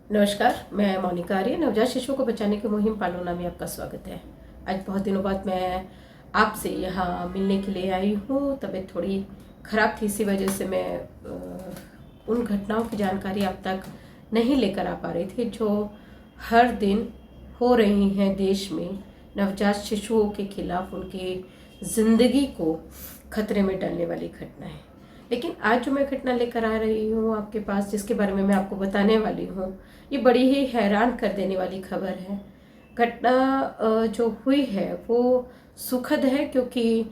नमस्कार, मैं मोनिका आर्य। नवजात शिशुओं को बचाने की मुहिम पालोना में आपका स्वागत है। आज बहुत दिनों बाद मैं आपसे यहाँ मिलने के लिए आई हूँ। तबीयत थोड़ी ख़राब थी, इसी वजह से मैं उन घटनाओं की जानकारी आप तक नहीं लेकर आ पा रही थी जो हर दिन हो रही हैं देश में। नवजात शिशुओं के खिलाफ उनकी ज़िंदगी को खतरे में डालने वाली घटनाएं। लेकिन आज जो मैं घटना लेकर आ रही हूँ आपके पास, जिसके बारे में मैं आपको बताने वाली हूँ, ये बड़ी ही हैरान कर देने वाली खबर है। घटना जो हुई है वो सुखद है, क्योंकि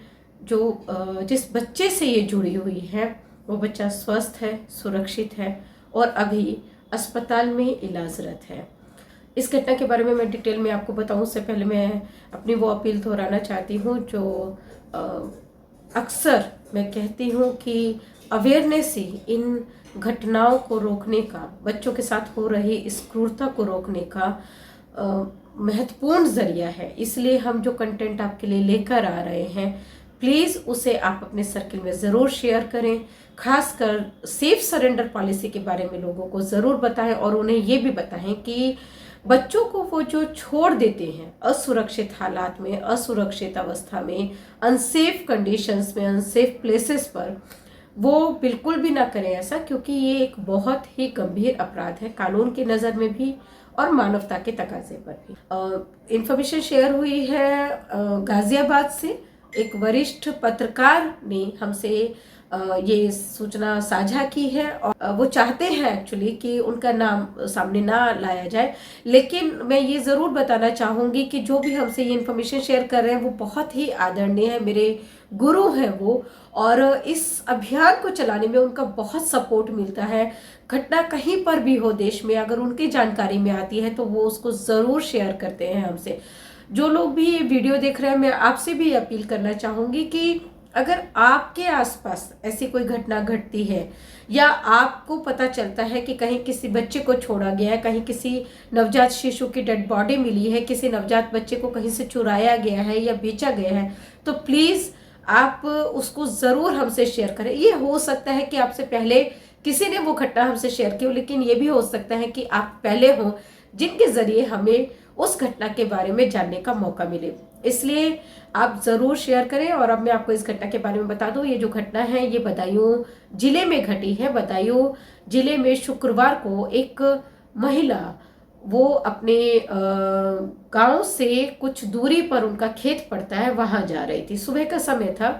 जिस बच्चे से ये जुड़ी हुई है वो बच्चा स्वस्थ है, सुरक्षित है और अभी अस्पताल में इलाजरत है। इस घटना के बारे में मैं डिटेल में आपको बताऊं, उससे पहले मैं अपनी वो अपील दोहराना चाहती हूँ जो अक्सर मैं कहती हूँ कि अवेयरनेस ही इन घटनाओं को रोकने का, बच्चों के साथ हो रही इस क्रूरता को रोकने का महत्वपूर्ण जरिया है। इसलिए हम जो कंटेंट आपके लिए लेकर आ रहे हैं, प्लीज़ उसे आप अपने सर्किल में ज़रूर शेयर करें। खासकर सेफ सरेंडर पॉलिसी के बारे में लोगों को ज़रूर बताएं और उन्हें ये भी बताएं कि बच्चों को वो जो छोड़ देते हैं असुरक्षित हालात में, असुरक्षित अवस्था में, अनसेफ कंडीशंस में, अनसेफ प्लेसेस पर, वो बिल्कुल भी ना करें ऐसा, क्योंकि ये एक बहुत ही गंभीर अपराध है कानून की नज़र में भी और मानवता के तकाजे पर भी। इंफॉर्मेशन शेयर हुई है गाजियाबाद से। एक वरिष्ठ पत्रकार ने हमसे ये सूचना साझा की है और वो चाहते हैं एक्चुअली कि उनका नाम सामने ना लाया जाए, लेकिन मैं ये ज़रूर बताना चाहूँगी कि जो भी हमसे ये इन्फॉर्मेशन शेयर कर रहे हैं वो बहुत ही आदरणीय है, मेरे गुरु हैं वो, और इस अभियान को चलाने में उनका बहुत सपोर्ट मिलता है। घटना कहीं पर भी हो देश में, अगर उनकी जानकारी में आती है तो वो उसको ज़रूर शेयर करते हैं हमसे। जो लोग भी ये वीडियो देख रहे हैं, मैं आपसे भी अपील करना चाहूँगी कि अगर आपके आसपास ऐसी कोई घटना घटती है या आपको पता चलता है कि कहीं किसी बच्चे को छोड़ा गया है, कहीं किसी नवजात शिशु की डेड बॉडी मिली है, किसी नवजात बच्चे को कहीं से चुराया गया है या बेचा गया है, तो प्लीज़ आप उसको ज़रूर हमसे शेयर करें। ये हो सकता है कि आपसे पहले किसी ने वो घटना हमसे शेयर की हो, लेकिन ये भी हो सकता है कि आप पहले हों जिनके ज़रिए हमें उस घटना के बारे में जानने का मौका मिले। इसलिए आप ज़रूर शेयर करें। और अब मैं आपको इस घटना के बारे में बता दूं, ये जो घटना है ये बदायूं जिले में घटी है। बदायूं जिले में शुक्रवार को एक महिला, वो अपने गांव से कुछ दूरी पर उनका खेत पड़ता है, वहां जा रही थी। सुबह का समय था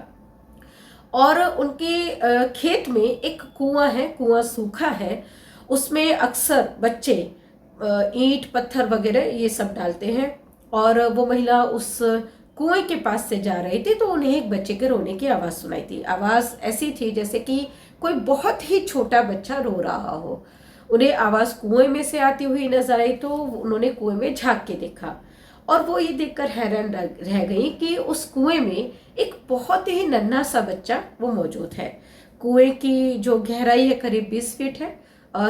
और उनके खेत में एक कुआं है, कुआं सूखा है। उसमें अक्सर बच्चे ईंट पत्थर वगैरह ये सब डालते हैं, और वो महिला उस कुएं के पास से जा रही थी तो उन्हें एक बच्चे के रोने की आवाज़ सुनाई थी। आवाज़ ऐसी थी जैसे कि कोई बहुत ही छोटा बच्चा रो रहा हो। उन्हें आवाज़ कुएं में से आती हुई नजर आई तो उन्होंने कुएं में झांक के देखा और वो ये देखकर हैरान रह गई कि उस कुएं में एक बहुत ही नन्हा सा बच्चा वो मौजूद है। कुएं की जो गहराई है करीब 20 फीट है।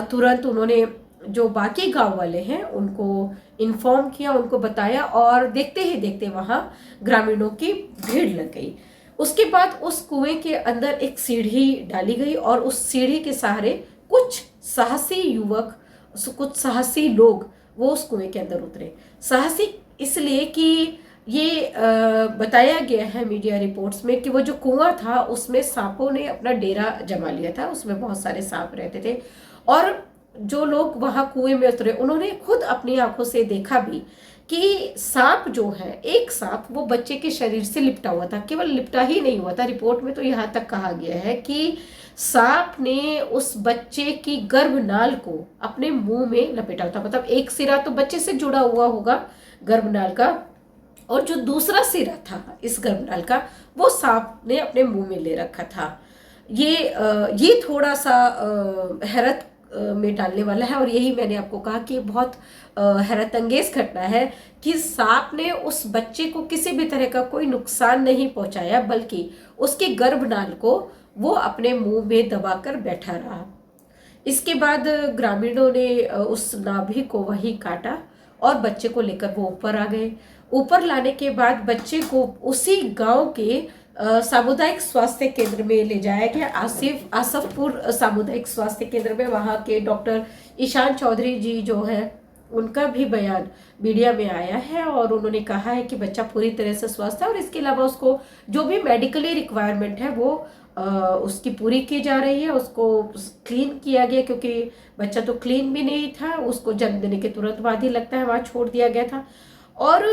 तुरंत उन्होंने जो बाकी गांव वाले हैं उनको इन्फॉर्म किया, उनको बताया, और देखते ही देखते वहां ग्रामीणों की भीड़ लग गई। उसके बाद उस कुएं के अंदर एक सीढ़ी डाली गई और उस सीढ़ी के सहारे कुछ साहसी युवक, कुछ साहसी लोग वो उस कुएं के अंदर उतरे। साहसी इसलिए कि ये बताया गया है मीडिया रिपोर्ट्स में कि वो जो कुआं था उसमें सांपों ने अपना डेरा जमा लिया था, उसमें बहुत सारे सांप रहते थे। और जो लोग वहां कुएं में उतरे उन्होंने खुद अपनी आंखों से देखा भी कि सांप जो है, एक सांप वो बच्चे के शरीर से लिपटा हुआ था। केवल लिपटा ही नहीं हुआ था, रिपोर्ट में तो यहाँ तक कहा गया है कि सांप ने उस बच्चे की गर्भनाल को अपने मुंह में लपेटा था। मतलब एक सिरा तो बच्चे से जुड़ा हुआ होगा गर्भनाल का, और जो दूसरा सिरा था इस गर्भनाल का वो सांप ने अपने मुंह में ले रखा था। ये थोड़ा सा हैरत में डालने वाला है, और यही मैंने आपको कहा कि बहुत हैरत अंगेज घटना है कि सांप ने उस बच्चे को किसी भी तरह का कोई नुकसान नहीं पहुंचाया, बल्कि उसके गर्भनाल को वो अपने मुंह में दबाकर बैठा रहा। इसके बाद ग्रामीणों ने उस नाभि को वहीं काटा और बच्चे को लेकर वो ऊपर आ गए। ऊपर लाने के बाद बच्चे को उसी गांव के सामुदायिक स्वास्थ्य केंद्र में ले जाया गया, आसफपुर सामुदायिक स्वास्थ्य केंद्र में। वहाँ के डॉक्टर ईशान चौधरी जी जो है, उनका भी बयान मीडिया में आया है और उन्होंने कहा है कि बच्चा पूरी तरह से स्वस्थ है और इसके अलावा उसको जो भी मेडिकली रिक्वायरमेंट है वो उसकी पूरी की जा रही है। उसको क्लीन किया गया, क्योंकि बच्चा तो क्लीन भी नहीं था, उसको जन्म देने के तुरंत बाद ही लगता है वहाँ छोड़ दिया गया था। और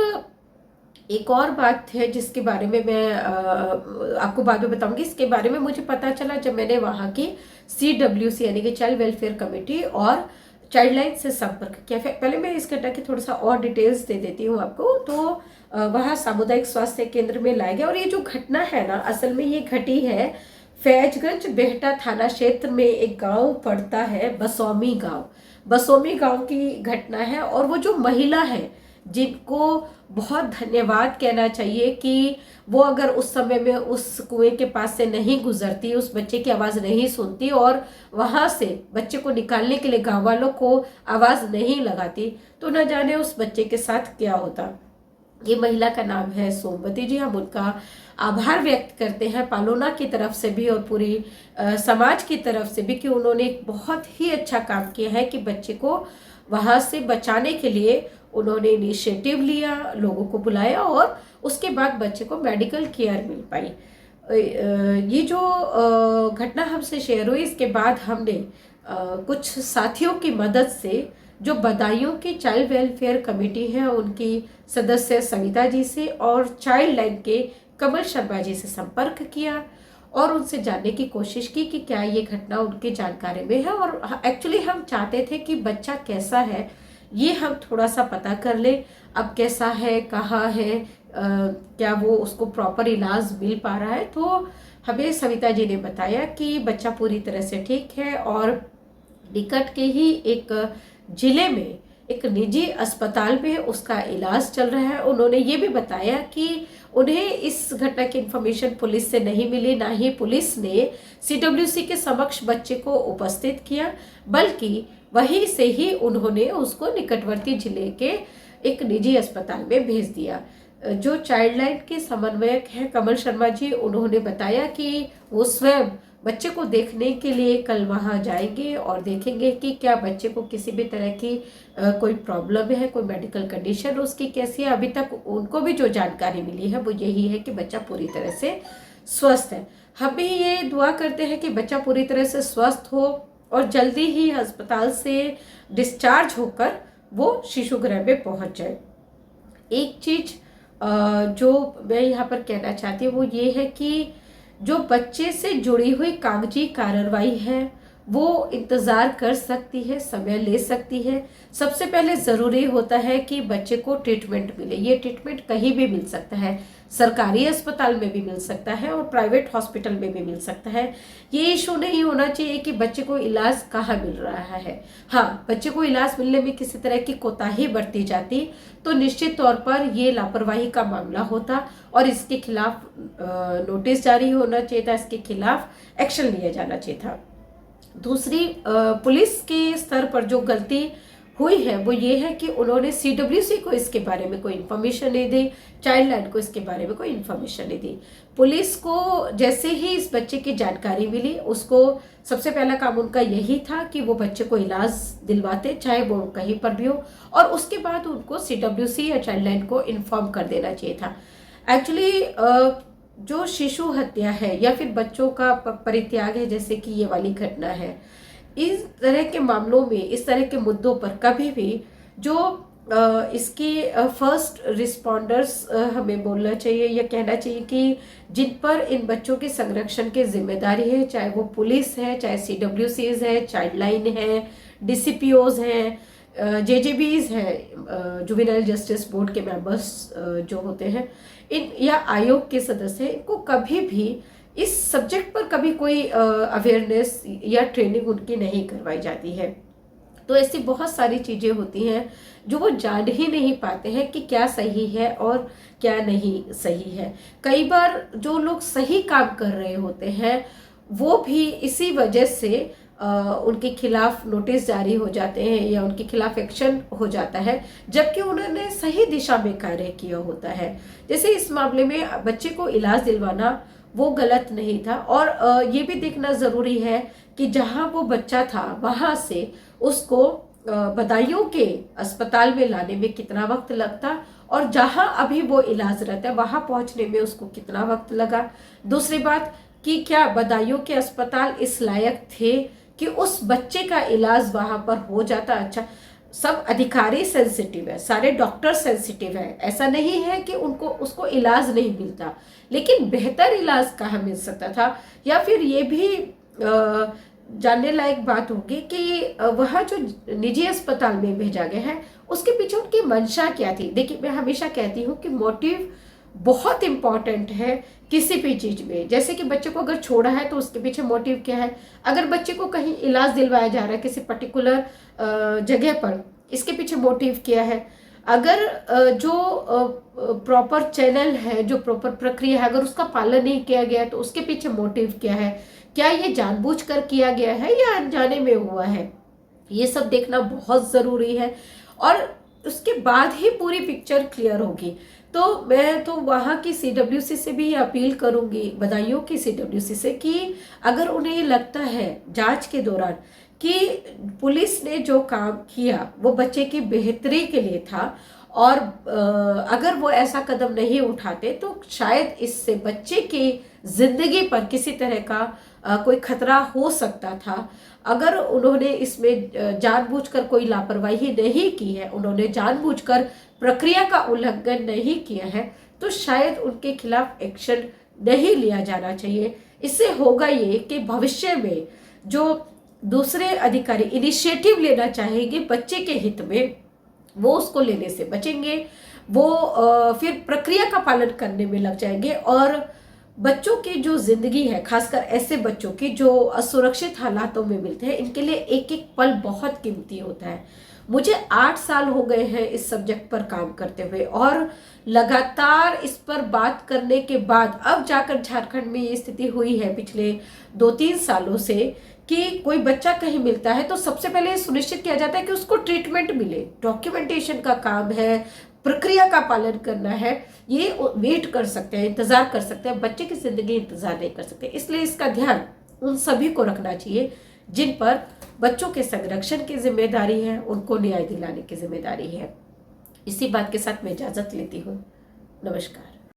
एक और बात है जिसके बारे में मैं आपको बाद में बताऊंगी। इसके बारे में मुझे पता चला जब मैंने वहाँ की CWC यानी कि चाइल्ड वेलफेयर कमेटी और चाइल्ड लाइन से संपर्क किया। पहले मैं इस घटना की थोड़ा सा और डिटेल्स दे देती हूँ आपको। तो वहाँ सामुदायिक स्वास्थ्य केंद्र में लाया गया और ये जो घटना है ना, असल में ये घटी है फैजगंज बेहटा थाना क्षेत्र में एक गांव पड़ता है बसौमी गांव। बसौमी गांव की घटना है और वो जो महिला है जिनको बहुत धन्यवाद कहना चाहिए कि वो अगर उस समय में उस कुएं के पास से नहीं गुजरती, उस बच्चे की आवाज़ नहीं सुनती और वहाँ से बच्चे को निकालने के लिए गाँव वालों को आवाज़ नहीं लगाती, तो न जाने उस बच्चे के साथ क्या होता। ये महिला का नाम है सोमवती जी। हम उनका आभार व्यक्त करते हैं पालोना की तरफ से भी और पूरी समाज की तरफ से भी कि उन्होंने एक बहुत ही अच्छा काम किया है कि बच्चे को वहाँ से बचाने के लिए उन्होंने इनिशिएटिव लिया, लोगों को बुलाया और उसके बाद बच्चे को मेडिकल केयर मिल पाई। ये जो घटना हमसे शेयर हुई, इसके बाद हमने कुछ साथियों की मदद से जो बदायूं की चाइल्ड वेलफेयर कमेटी है उनकी सदस्य सविता जी से और चाइल्ड लाइन के कमल शर्मा जी से संपर्क किया और उनसे जानने की कोशिश की कि क्या ये घटना उनकी जानकारी में है। और एक्चुअली हम चाहते थे कि बच्चा कैसा है ये हम थोड़ा सा पता कर ले, अब कैसा है, कहाँ है, क्या वो उसको प्रॉपर इलाज मिल पा रहा है। तो हमें सविता जी ने बताया कि बच्चा पूरी तरह से ठीक है और निकट के ही एक जिले में एक निजी अस्पताल में उसका इलाज चल रहा है। उन्होंने ये भी बताया कि उन्हें इस घटना की इन्फॉर्मेशन पुलिस से नहीं मिली, ना ही पुलिस ने CWC के समक्ष बच्चे को उपस्थित किया, बल्कि वहीं से ही उन्होंने उसको निकटवर्ती जिले के एक निजी अस्पताल में भेज दिया। जो चाइल्ड लाइन के समन्वयक हैं कमल शर्मा जी, उन्होंने बताया कि वो स्वयं बच्चे को देखने के लिए कल वहाँ जाएंगे और देखेंगे कि क्या बच्चे को किसी भी तरह की कोई प्रॉब्लम है, कोई मेडिकल कंडीशन उसकी कैसी है। अभी तक उनको भी जो जानकारी मिली है वो यही है कि बच्चा पूरी तरह से स्वस्थ है। हम भी ये दुआ करते हैं कि बच्चा पूरी तरह से स्वस्थ हो और जल्दी ही अस्पताल से डिस्चार्ज होकर वो शिशु गृह में पहुँच जाए। एक चीज़ जो मैं यहाँ पर कहना चाहती हूँ वो ये है कि जो बच्चे से जुड़ी हुई कागजी कार्रवाई है वो इंतज़ार कर सकती है, समय ले सकती है। सबसे पहले ज़रूरी होता है कि बच्चे को ट्रीटमेंट मिले। ये ट्रीटमेंट कहीं भी मिल सकता है, सरकारी अस्पताल में भी मिल सकता है और प्राइवेट हॉस्पिटल में भी मिल सकता है। ये इशू नहीं होना चाहिए कि बच्चे को इलाज कहाँ मिल रहा है। हाँ, बच्चे को इलाज मिलने में किसी तरह की कोताही बरती जाती तो निश्चित तौर पर ये लापरवाही का मामला होता और इसके खिलाफ नोटिस जारी होना चाहिए था, इसके खिलाफ एक्शन लिया जाना चाहिए था। दूसरी, पुलिस के स्तर पर जो गलती हुई है वो ये है कि उन्होंने CWC को इसके बारे में कोई इन्फॉर्मेशन नहीं दी, चाइल्ड लाइन को इसके बारे में कोई इन्फॉर्मेशन नहीं दी। पुलिस को जैसे ही इस बच्चे की जानकारी मिली, उसको सबसे पहला काम उनका यही था कि वो बच्चे को इलाज दिलवाते, चाहे वो कहीं पर भी हो, और उसके बाद उनको CWC या चाइल्ड लाइन को इन्फॉर्म कर देना चाहिए था। एक्चुअली जो शिशु हत्या है या फिर बच्चों का परित्याग है, जैसे कि ये वाली घटना है, इस तरह के मामलों में, इस तरह के मुद्दों पर कभी भी जो इसके फर्स्ट रिस्पॉन्डर्स हमें बोलना चाहिए या कहना चाहिए कि जिन पर इन बच्चों के संरक्षण की जिम्मेदारी है, चाहे वो पुलिस है, चाहे CWCs है, चाइल्ड लाइन है, DCPOs हैं, JJBs हैं, जुवेनाइल जस्टिस बोर्ड के मेंबर्स जो होते हैं, इन या आयोग के सदस्य, इनको कभी भी इस सब्जेक्ट पर कभी कोई अवेयरनेस या ट्रेनिंग उनकी नहीं करवाई जाती है। तो ऐसी बहुत सारी चीज़ें होती हैं जो वो जान ही नहीं पाते हैं कि क्या सही है और क्या नहीं सही है। कई बार जो लोग सही काम कर रहे होते हैं वो भी इसी वजह से उनके खिलाफ नोटिस जारी हो जाते हैं या उनके खिलाफ एक्शन हो जाता है, जबकि उन्होंने सही दिशा में कार्य किया होता है। जैसे इस मामले में बच्चे को इलाज दिलवाना वो गलत नहीं था, और ये भी देखना ज़रूरी है कि जहां वो बच्चा था वहां से उसको बदायूं के अस्पताल में लाने में कितना वक्त लगता, और जहां अभी वो इलाज रहता है वहां पहुंचने में उसको कितना वक्त लगा। दूसरी बात कि क्या बदायूं के अस्पताल इस लायक थे कि उस बच्चे का इलाज वहां पर हो जाता। अच्छा, सब अधिकारी सेंसिटिव है, सारे डॉक्टर सेंसिटिव है, ऐसा नहीं है कि उनको उसको इलाज नहीं मिलता, लेकिन बेहतर इलाज कहाँ मिल सकता था। या फिर ये भी जानने लायक बात होगी कि वह जो निजी अस्पताल में भेजा गया है उसके पीछे उनकी मंशा क्या थी। देखिए, मैं हमेशा कहती हूँ कि मोटिव बहुत इंपॉर्टेंट है किसी भी चीज में। जैसे कि बच्चे को अगर छोड़ा है तो उसके पीछे मोटिव क्या है, अगर बच्चे को कहीं इलाज दिलवाया जा रहा है किसी पर्टिकुलर जगह पर, इसके पीछे मोटिव क्या है। अगर जो प्रॉपर चैनल है, जो प्रॉपर प्रक्रिया है, अगर उसका पालन नहीं किया गया तो उसके पीछे मोटिव क्या है। क्या ये जानबूझकर किया गया है या अनजाने में हुआ है, ये सब देखना बहुत ज़रूरी है, और उसके बाद ही पूरी पिक्चर क्लियर होगी। तो मैं तो वहाँ की सीडब्ल्यूसी से भी अपील करूंगी, बदायूं की सीडब्ल्यूसी से, कि अगर उन्हें लगता है जांच के दौरान कि पुलिस ने जो काम किया वो बच्चे की बेहतरी के लिए था, और अगर वो ऐसा कदम नहीं उठाते तो शायद इससे बच्चे की जिंदगी पर किसी तरह का कोई खतरा हो सकता था। अगर उन्होंने इसमें जानबूझकर कोई लापरवाही नहीं की है, उन्होंने जानबूझकर प्रक्रिया का उल्लंघन नहीं किया है, तो शायद उनके खिलाफ एक्शन नहीं लिया जाना चाहिए। इससे होगा ये कि भविष्य में जो दूसरे अधिकारी इनिशिएटिव लेना चाहेंगे बच्चे के हित में, वो उसको लेने से बचेंगे, वो फिर प्रक्रिया का पालन करने में लग जाएंगे, और बच्चों की जो जिंदगी है, खासकर ऐसे बच्चों की जो असुरक्षित हालातों में मिलते हैं, इनके लिए एक एक पल बहुत कीमती होता है। मुझे 8 साल हो गए हैं इस सब्जेक्ट पर काम करते हुए, और लगातार इस पर बात करने के बाद अब जाकर झारखंड में ये स्थिति हुई है पिछले 2-3 सालों से कि कोई बच्चा कहीं मिलता है तो सबसे पहले सुनिश्चित किया जाता है कि उसको ट्रीटमेंट मिले। डॉक्यूमेंटेशन का काम है, प्रक्रिया का पालन करना है, ये वेट कर सकते हैं, इंतजार कर सकते हैं, बच्चे की जिंदगी इंतजार नहीं कर सकते। इसलिए इसका ध्यान उन सभी को रखना चाहिए जिन पर बच्चों के संरक्षण की जिम्मेदारी है, उनको न्याय दिलाने की जिम्मेदारी है। इसी बात के साथ मैं इजाजत लेती हूँ। नमस्कार।